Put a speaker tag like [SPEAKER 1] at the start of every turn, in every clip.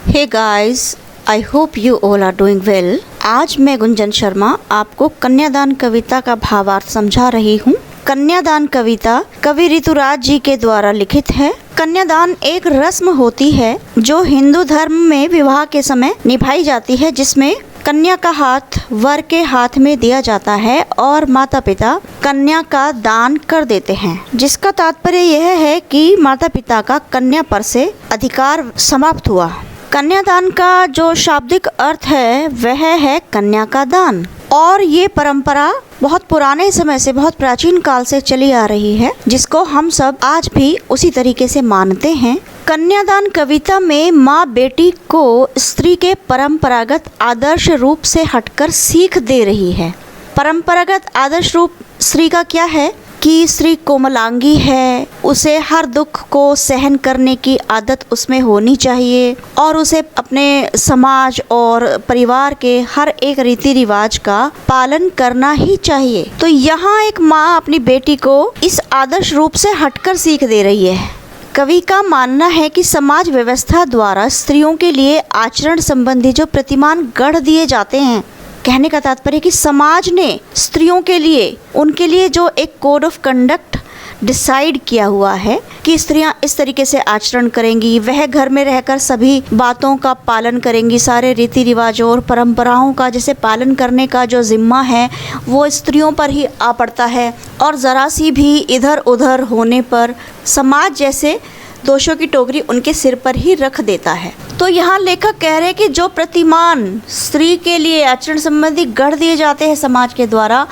[SPEAKER 1] Hey guys, I hope you all are doing well. आज मैं गुंजन शर्मा आपको कन्यादान कविता का भावार्थ समझा रही हूँ। कन्यादान कविता कवि ऋतुराज जी के द्वारा लिखित है। कन्यादान एक रस्म होती है जो हिंदू धर्म में विवाह के समय निभाई जाती है, जिसमें कन्या का हाथ वर के हाथ में दिया जाता है और माता पिता कन्या का दान कर देते हैं, जिसका तात्पर्य यह है कि माता पिता का कन्या पर से अधिकार समाप्त हुआ। कन्यादान का जो शाब्दिक अर्थ है वह है कन्या का दान, और ये परंपरा बहुत पुराने समय से, बहुत प्राचीन काल से चली आ रही है, जिसको हम सब आज भी उसी तरीके से मानते हैं। कन्यादान कविता में माँ बेटी को स्त्री के परंपरागत आदर्श रूप से हटकर सीख दे रही है। परंपरागत आदर्श रूप स्त्री का क्या है कि स्त्री कोमलांगी है, उसे हर दुख को सहन करने की आदत उसमें होनी चाहिए और उसे अपने समाज और परिवार के हर एक रीति रिवाज का पालन करना ही चाहिए। तो यहाँ एक माँ अपनी बेटी को इस आदर्श रूप से हटकर सीख दे रही है। कवि का मानना है कि समाज व्यवस्था द्वारा स्त्रियों के लिए आचरण संबंधी जो प्रतिमान गढ़ दिए जाते हैं, कहने का तात्पर्य कि समाज ने स्त्रियों के लिए, उनके लिए जो एक कोड ऑफ कंडक्ट डिसाइड किया हुआ है कि स्त्रियां इस तरीके से आचरण करेंगी, वह घर में रहकर सभी बातों का पालन करेंगी, सारे रीति रिवाजों और परंपराओं का जैसे पालन करने का जो जिम्मा है वो स्त्रियों पर ही आ पड़ता है, और ज़रा सी भी इधर उधर होने पर समाज जैसे दोषों की टोकरी उनके सिर पर ही रख देता है। तो यहाँ लेखक कह रहे हैं कि जो प्रतिमान स्त्री के लिए आचरण संबंधी गढ़ दिए जाते हैं समाज के द्वारा,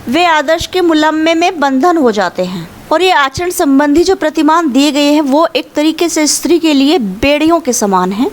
[SPEAKER 1] वे आदर्श के मुलम्मे में बंधन हो जाते हैं, और ये आचरण संबंधी जो प्रतिमान दिए गए हैं वो एक तरीके से स्त्री के लिए बेड़ियों के समान हैं,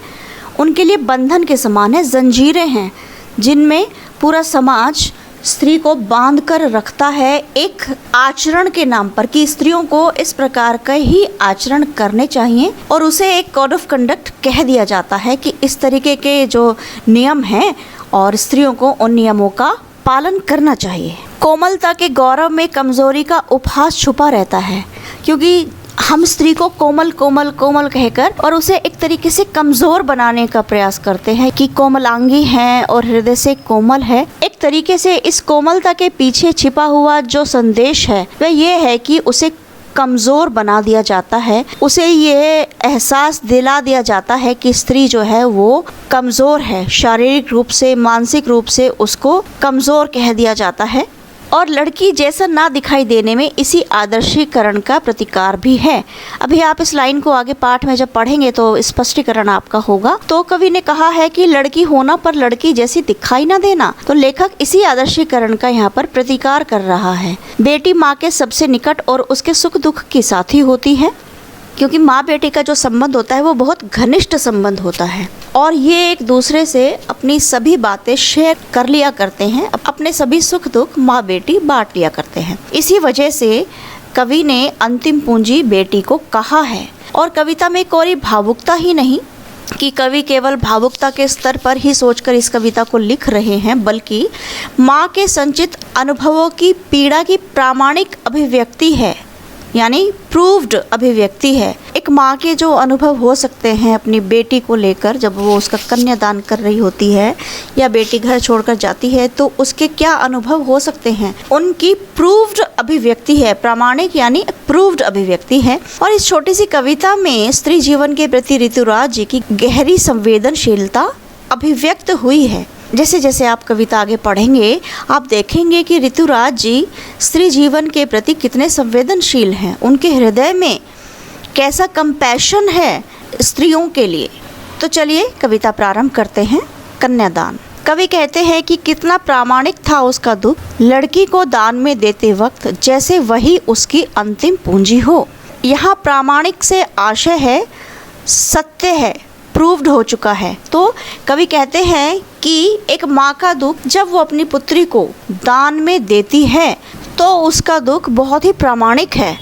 [SPEAKER 1] उनके लिए बंधन के समान है, जंजीरें हैं जिनमें पूरा समाज स्त्री को बांध कर रखता है एक आचरण के नाम पर कि स्त्रियों को इस प्रकार का ही आचरण करने चाहिए, और उसे एक कोड ऑफ कंडक्ट कह दिया जाता है कि इस तरीके के जो नियम हैं और स्त्रियों को उन नियमों का पालन करना चाहिए। कोमलता के गौरव में कमजोरी का उपहास छुपा रहता है, क्योंकि हम स्त्री को कोमल कोमल कोमल कहकर और उसे एक तरीके से कमज़ोर बनाने का प्रयास करते हैं कि कोमलांगी है और हृदय से कोमल है। एक तरीके से इस कोमलता के पीछे छिपा हुआ जो संदेश है वह ये है कि उसे कमज़ोर बना दिया जाता है, उसे ये एहसास दिला दिया जाता है कि स्त्री जो है वो कमज़ोर है, शारीरिक रूप से, मानसिक रूप से उसको कमज़ोर कह दिया जाता है, और लड़की जैसा ना दिखाई देने में इसी आदर्शीकरण का प्रतिकार भी है। अभी आप इस लाइन को आगे पाठ में जब पढ़ेंगे तो स्पष्टीकरण आपका होगा। तो कवि ने कहा है कि लड़की होना पर लड़की जैसी दिखाई ना देना, तो लेखक इसी आदर्शीकरण का यहाँ पर प्रतिकार कर रहा है। बेटी माँ के सबसे निकट और उसके सुख दुख की साथी होती है, क्योंकि माँ बेटी का जो संबंध होता है वो बहुत घनिष्ठ संबंध होता है, और ये एक दूसरे से अपनी सभी बातें शेयर कर लिया करते हैं, अपने सभी सुख दुख माँ बेटी बांट लिया करते हैं। इसी वजह से कवि ने अंतिम पूंजी बेटी को कहा है। और कविता में कोई भावुकता ही नहीं कि कवि केवल भावुकता के स्तर पर ही सोचकर इस कविता को लिख रहे हैं, बल्कि माँ के संचित अनुभवों की पीड़ा की प्रामाणिक अभिव्यक्ति है, यानी प्रूव्ड अभिव्यक्ति है। एक माँ के जो अनुभव हो सकते हैं अपनी बेटी को लेकर, जब वो उसका कन्यादान कर रही होती है या बेटी घर छोड़कर जाती है तो उसके क्या अनुभव हो सकते हैं, उनकी प्रूव्ड अभिव्यक्ति है, प्रामाणिक यानी प्रूव्ड अभिव्यक्ति है। और इस छोटी सी कविता में स्त्री जीवन के प्रति ऋतुराज जी की गहरी संवेदनशीलता अभिव्यक्त हुई है। जैसे जैसे आप कविता आगे पढ़ेंगे आप देखेंगे कि ऋतुराज जी स्त्री जीवन के प्रति कितने संवेदनशील हैं, उनके हृदय में कैसा कंपैशन है स्त्रियों के लिए। तो चलिए कविता प्रारंभ करते हैं। कन्यादान। कवि कहते हैं कि कितना प्रामाणिक था उसका दुख, लड़की को दान में देते वक्त जैसे वही उसकी अंतिम पूंजी हो। यहाँ प्रामाणिक से आशय है सत्य है, प्रूव्ड हो चुका है। तो कवि कहते हैं कि एक माँ का दुख जब वो अपनी पुत्री को दान में देती है तो उसका दुख बहुत ही प्रामाणिक है,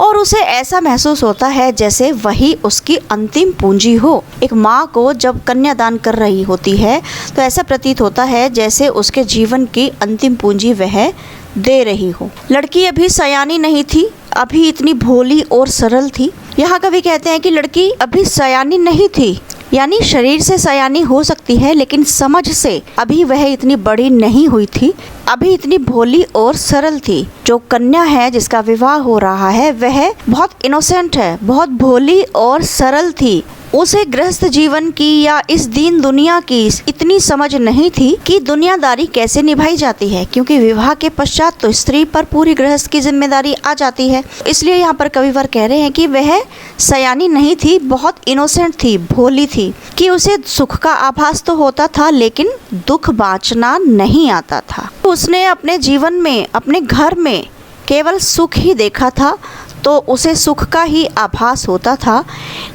[SPEAKER 1] और उसे ऐसा महसूस होता है जैसे वही उसकी अंतिम पूंजी हो। एक माँ को जब कन्यादान कर रही होती है तो ऐसा प्रतीत होता है जैसे उसके जीवन की अंतिम पूंजी वह दे रही हो। लड़की अभी सयानी नहीं थी, अभी इतनी भोली और सरल थी। यहाँ कवि कहते हैं कि लड़की अभी सयानी नहीं थी, यानी शरीर से सयानी हो सकती है लेकिन समझ से अभी वह इतनी बड़ी नहीं हुई थी, अभी इतनी भोली और सरल थी। जो कन्या है जिसका विवाह हो रहा है वह बहुत इनोसेंट है, बहुत भोली और सरल थी। उसे गृहस्थ जीवन की या इस दीन दुनिया की इतनी समझ नहीं थी कि दुनियादारी कैसे निभाई जाती है, क्योंकि विवाह के पश्चात तो स्त्री पर पूरी गृहस्थ की जिम्मेदारी आ जाती है। इसलिए यहाँ पर कविवर कह रहे हैं कि वह सयानी नहीं थी, बहुत इनोसेंट थी, भोली थी, कि उसे सुख का आभास तो होता था लेकिन दुख बाँचना नहीं आता था। उसने अपने जीवन में, अपने घर में केवल सुख ही देखा था, तो उसे सुख का ही आभास होता था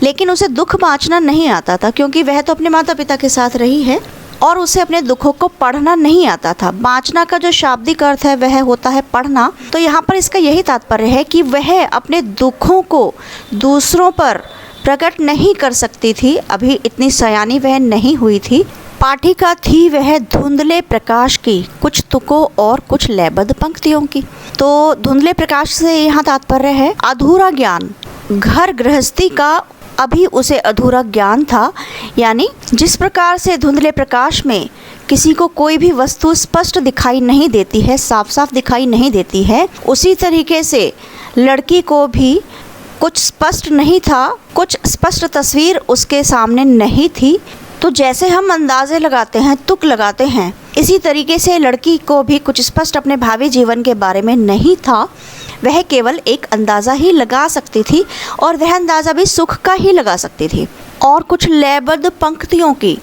[SPEAKER 1] लेकिन उसे दुख बाँचना नहीं आता था, क्योंकि वह तो अपने माता पिता के साथ रही है और उसे अपने दुखों को पढ़ना नहीं आता था। बाँचना का जो शाब्दिक अर्थ है वह होता है पढ़ना। तो यहाँ पर इसका यही तात्पर्य है कि वह अपने दुखों को दूसरों पर प्रकट नहीं कर सकती थी, अभी इतनी सयानी वह नहीं हुई थी। पाठिका थी वह धुंधले प्रकाश की, कुछ तुकों और कुछ लयबद्ध पंक्तियों की। तो धुंधले प्रकाश से यहाँ तात्पर्य है अधूरा ज्ञान। घर गृहस्थी का अभी उसे अधूरा ज्ञान था, यानी जिस प्रकार से धुंधले प्रकाश में किसी को कोई भी वस्तु स्पष्ट दिखाई नहीं देती है, साफ साफ दिखाई नहीं देती है, उसी तरीके से लड़की को भी कुछ स्पष्ट नहीं था, कुछ स्पष्ट तस्वीर उसके सामने नहीं थी। तो जैसे हम अंदाजे लगाते हैं, तुक लगाते हैं, इसी तरीके से लड़की को भी कुछ स्पष्ट अपने भावी जीवन के बारे में नहीं था। वह केवल एक अंदाज़ा ही लगा सकती थी और वह अंदाज़ा भी सुख का ही लगा सकती थी और कुछ लयबद्ध पंक्तियों की।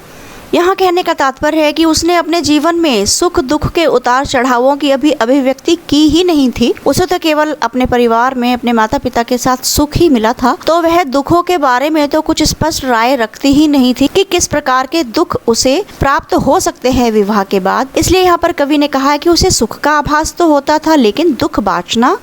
[SPEAKER 1] यहाँ कहने का तात्पर्य है कि उसने अपने जीवन में सुख दुख के उतार चढ़ावों की अभी अभिव्यक्ति की ही नहीं थी। उसे तो केवल अपने परिवार में अपने माता पिता के साथ सुख ही मिला था, तो वह दुखों के बारे में तो कुछ स्पष्ट राय रखती ही नहीं थी कि किस प्रकार के दुख उसे प्राप्त हो सकते हैं विवाह के बाद। इसलिए यहाँ पर कवि ने कहा है कि उसे सुख का आभास तो होता था लेकिन दुख बाँचना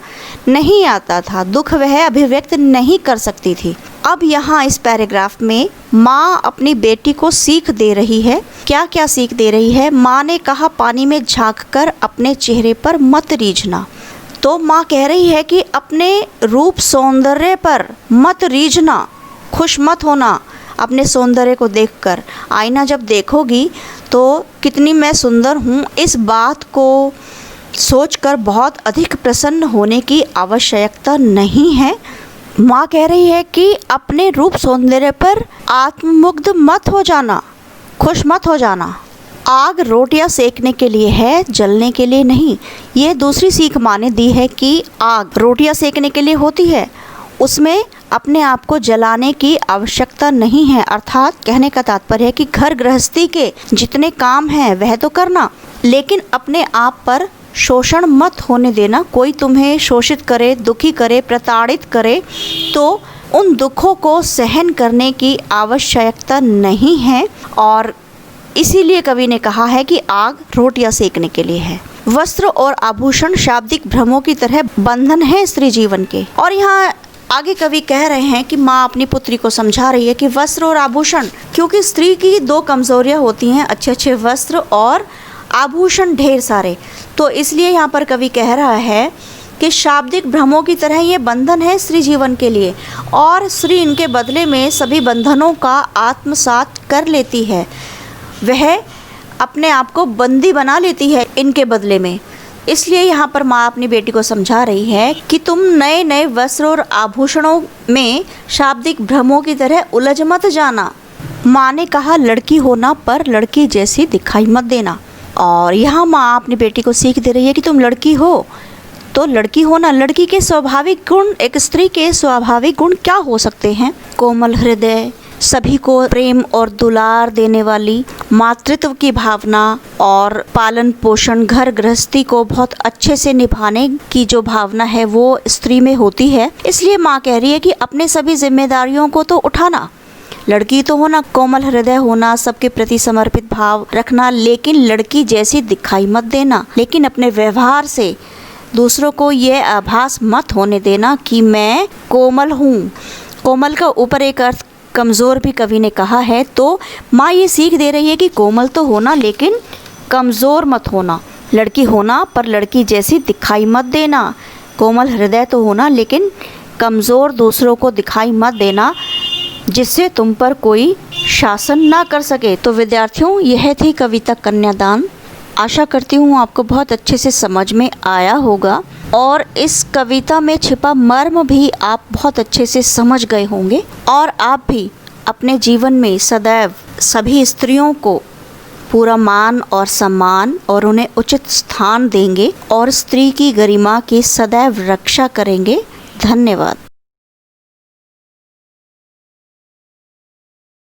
[SPEAKER 1] नहीं आता था, दुख वह अभिव्यक्त नहीं कर सकती थी। अब यहाँ इस पैराग्राफ में माँ अपनी बेटी को सीख दे रही है। क्या क्या सीख दे रही है? माँ ने कहा पानी में झांककर अपने चेहरे पर मत रीझना। तो माँ कह रही है कि अपने रूप सौंदर्य पर मत रीझना, खुश मत होना अपने सौंदर्य को देखकर। आईना जब देखोगी तो कितनी मैं सुंदर हूँ, इस बात को सोचकर बहुत अधिक प्रसन्न होने की आवश्यकता नहीं है। माँ कह रही है कि अपने रूप सौंदर्य पर आत्ममुग्ध मत हो जाना, खुश मत हो जाना। आग रोटियां सेकने के लिए है, जलने के लिए नहीं। ये दूसरी सीख माँ ने दी है कि आग रोटियां सेकने के लिए होती है, उसमें अपने आप को जलाने की आवश्यकता नहीं है। अर्थात कहने का तात्पर्य है कि घर गृहस्थी के जितने काम हैं वह तो करना, लेकिन अपने आप पर शोषण मत होने देना। कोई तुम्हें शोषित करे, दुखी करे, प्रताड़ित करे तो उन दुखों को सहन करने की आवश्यकता नहीं है। और इसीलिए कवि ने कहा है कि आग रोटियां सेकने के लिए है। वस्त्र और आभूषण शाब्दिक भ्रमों की तरह बंधन है स्त्री जीवन के। और यहाँ आगे कवि कह रहे हैं कि माँ अपनी पुत्री को समझा रही है कि वस्त्र और आभूषण, क्योंकि स्त्री की दो कमजोरियाँ होती हैं, अच्छे अच्छे वस्त्र और आभूषण ढेर सारे। तो इसलिए यहाँ पर कवि कह रहा है कि शाब्दिक भ्रमों की तरह ये बंधन है स्त्री जीवन के लिए, और स्त्री इनके बदले में सभी बंधनों का आत्मसात कर लेती है। वह अपने आप को बंदी बना लेती है इनके बदले में। इसलिए यहाँ पर माँ अपनी बेटी को समझा रही है कि तुम नए नए वस्त्र और आभूषणों में शाब्दिक भ्रमों की तरह उलझ मत जाना। माँ ने कहा लड़की होना पर लड़की जैसी दिखाई मत देना। और यहाँ माँ अपनी बेटी को सीख दे रही है कि तुम लड़की हो तो लड़की होना। लड़की के स्वाभाविक गुण, एक स्त्री के स्वाभाविक गुण क्या हो सकते हैं? कोमल हृदय, सभी को प्रेम और दुलार देने वाली, मातृत्व की भावना और पालन पोषण, घर गृहस्थी को बहुत अच्छे से निभाने की जो भावना है वो स्त्री में होती है। इसलिए माँ कह रही है कि अपने सभी जिम्मेदारियों को तो उठाना, लड़की तो होना, कोमल हृदय होना, सबके प्रति समर्पित भाव रखना, लेकिन लड़की जैसी दिखाई मत देना। लेकिन अपने व्यवहार से दूसरों को ये आभास मत होने देना कि मैं कोमल हूँ। कोमल का ऊपर एक अर्थ कमज़ोर भी कवि ने कहा है। तो माँ ये सीख दे रही है कि कोमल तो होना लेकिन कमज़ोर मत होना। लड़की होना पर लड़की जैसी दिखाई मत देना। कोमल हृदय तो होना लेकिन कमज़ोर दूसरों को दिखाई मत देना, जिससे तुम पर कोई शासन ना कर सके। तो विद्यार्थियों, यह थी कविता कन्यादान। आशा करती हूँ आपको बहुत अच्छे से समझ में आया होगा और इस कविता में छिपा मर्म भी आप बहुत अच्छे से समझ गए होंगे और आप भी अपने जीवन में सदैव सभी स्त्रियों को पूरा मान और सम्मान और उन्हें उचित स्थान देंगे और स्त्री की गरिमा की सदैव रक्षा करेंगे। धन्यवाद।